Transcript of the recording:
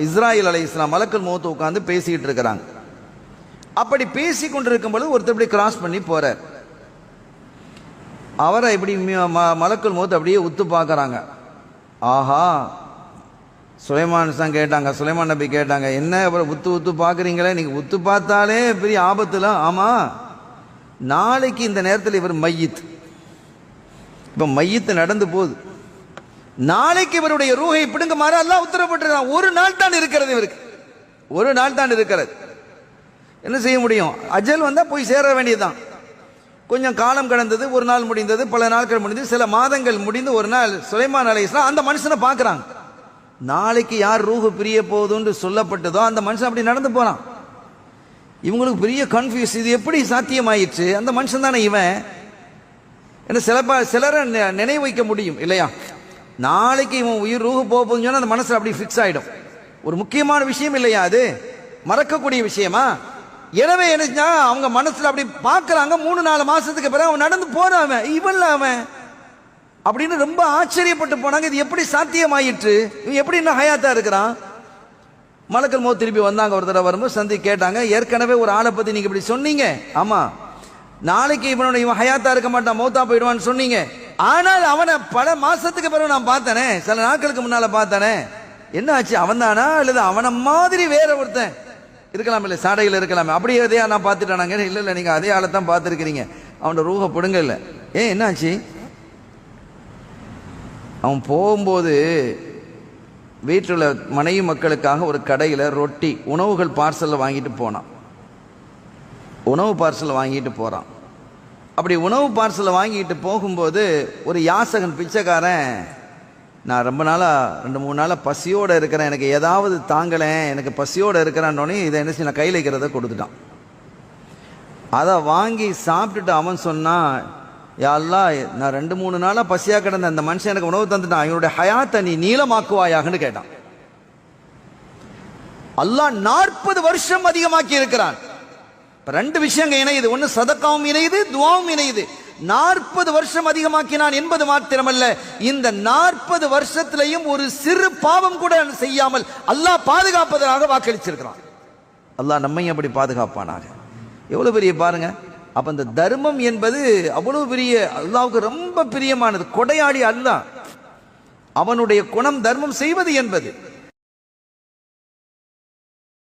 இஸ்ராயில் அலைஹிஸ்ஸலாம் மலக்குல் மௌத் உட்கார்ந்து பேசிட்டு இருக்கிறாங்க. அப்படி பேசி கொண்டிருக்கும் பொழுது ஒருத்தர் இப்படி கிராஸ் பண்ணி போறார். அவரை இப்படி மலக்குல் மௌத் அப்படியே உத்து பார்க்கறாங்க. ஆஹா, சுலைமான் தான் கேட்டாங்க, சுலைமான் நபி கேட்டாங்க, என்ன உத்து உத்து பார்க்குறீங்களே, நீங்கள் உத்து பார்த்தாலே பெரிய ஆபத்துல. ஆமாம், நாளைக்கு இந்த நேரத்தில் இவர் மையத், இப்போ மையத்து நடந்து போகுது, நாளைக்கு இவருடைய ரூஹை பிடுங்க மாற அல்லாஹ் உத்தரவிட்டிருக்கிறான். ஒரு நாள் தான் இருக்கிறது, இவருக்கு ஒரு நாள் தான் இருக்கிறது. என்ன செய்ய முடியும்? அஜல் வந்தால் போய் சேர வேண்டியதுதான். கொஞ்சம் காலம் கடந்தது, ஒரு நாள் முடிந்தது, பல நாட்கள் முடிந்தது, சில மாதங்கள் முடிந்து ஒரு நாள் சுலைமான் அலைஹிஸ்ஸலாம் அந்த மனுஷனை பார்க்குறாங்க. நாளைக்கு யார் ரூஹு பிரிய போகுதுன்னு சொல்லப்பட்டதோ அந்த மனுஷன் அப்படி நடந்து போறான். இவங்களுக்கு பெரிய கன்ஃபியூஸ், இது எப்படி சாத்தியமாயிடுச்சு? அந்த மனுஷன் தானே இவன். என்ன சிலரை நினைவு வைக்க முடியும் இல்லையா? நாளைக்கு இவன் உயிர் ரூஹு போகுதுன்னு சொன்னா அந்த மனசுல அப்படி ஃபிக்ஸ் ஆயிடும். ஒரு முக்கியமான விஷயம் இல்லையா அது? மறக்கக்கூடிய விஷயமா? எனவே என்ன, அவங்க மனசுல அப்படி பார்க்கறாங்க. 3-4 மாசத்துக்கு பிறகு அவன் நடந்து போறான். இவன்ல அவன் அப்படின்னு ரொம்ப ஆச்சரியப்பட்டு போனாங்க. இது எப்படி சாத்தியமாயிற்று? இவன் எப்படி இன்னும் ஹயாத்தா இருக்கிறான்? மலக்குல் மௌத் திருப்பி வந்தாங்க. ஒரு தடவை வரும்போது சந்தி கேட்டாங்க, ஏற்கனவே ஒரு ஆளை பத்தி நீங்க இப்படி சொன்னீங்க. ஆமா, நாளைக்கு இவன் ஹயாத்தா இருக்க மாட்டான், மௌத்தா போயிடுவான்னு சொன்னீங்க. ஆனால் அவனை பல மாசத்துக்கு பிறகு நான் பார்த்தனே, சில நாட்களுக்கு முன்னால பார்த்தனே. என்ன ஆச்சு? அவன் தானா அல்லது அவனை மாதிரி வேற ஒருத்தன் இருக்கலாம்? இல்லை, சாடையில் இருக்கலாமே. அப்படியே அதையா நான் பார்த்துட்டானாங்க? இல்லை இல்லை, நீங்க அதே ஆளை தான் பார்த்துருக்கிறீங்க. அவனோட ரூஹை பிடுங்க. இல்லை, என்ன ஆச்சு? அவன் போகும்போது வீட்டில் உள்ள மனைவி மக்களுக்காக ஒரு கடையில் ரொட்டி உணவுகள் பார்சலில் வாங்கிட்டு போனான். உணவு பார்சலில் வாங்கிட்டு போகிறான். அப்படி உணவு பார்சலில் வாங்கிட்டு போகும்போது ஒரு யாசகன் பிச்சைக்காரன், நான் ரொம்ப நாளாக 2-3 நாளாக பசியோடு இருக்கிறேன், எனக்கு ஏதாவது தாங்கலேன், எனக்கு பசியோடு இருக்கிறான்னொன்னே இதை என்ன செய்ய, நான் கையில் வைக்கிறத கொடுத்துட்டான். அதை வாங்கி சாப்பிட்டுட்டு அவன் சொன்னான், யா அல்லாஹ், நான் 2-3 நாளாக பசியாக கிடந்த அந்த மனுஷன் எனக்கு உணவு தந்துட்டான், இவனுடைய ஹயாத்தை நீ நீளமாக்குவாயாகன்னு கேட்டான். அல்லாஹ் 40 வருஷம் அதிகமாக்கி இருக்கிறான். 2 விஷயங்கள் இணையுது. ஒன்று சதக்காவும் இணையுது, துவாவும் இணையுது. 40 வருஷம் அதிகமாக்கினான் என்பது மாத்திரமல்ல, இந்த 40 வருஷத்திலையும் ஒரு சிறு பாவம் கூட செய்யாமல் அல்லாஹ் பாதுகாப்பதற்காக வாக்களிச்சிருக்கிறான். அல்லாஹ் நம்மையும் அப்படி பாதுகாப்பானாக. எவ்வளவு பெரிய பாருங்க. அப்ப இந்த தர்மம் என்பது அவ்வளவு பெரிய, அல்லாஹ்வுக்கு ரொம்ப பிரியமானது. கொடையாடி அல்லாஹ், அவனுடைய குணம் தர்மம் செய்வது என்பது.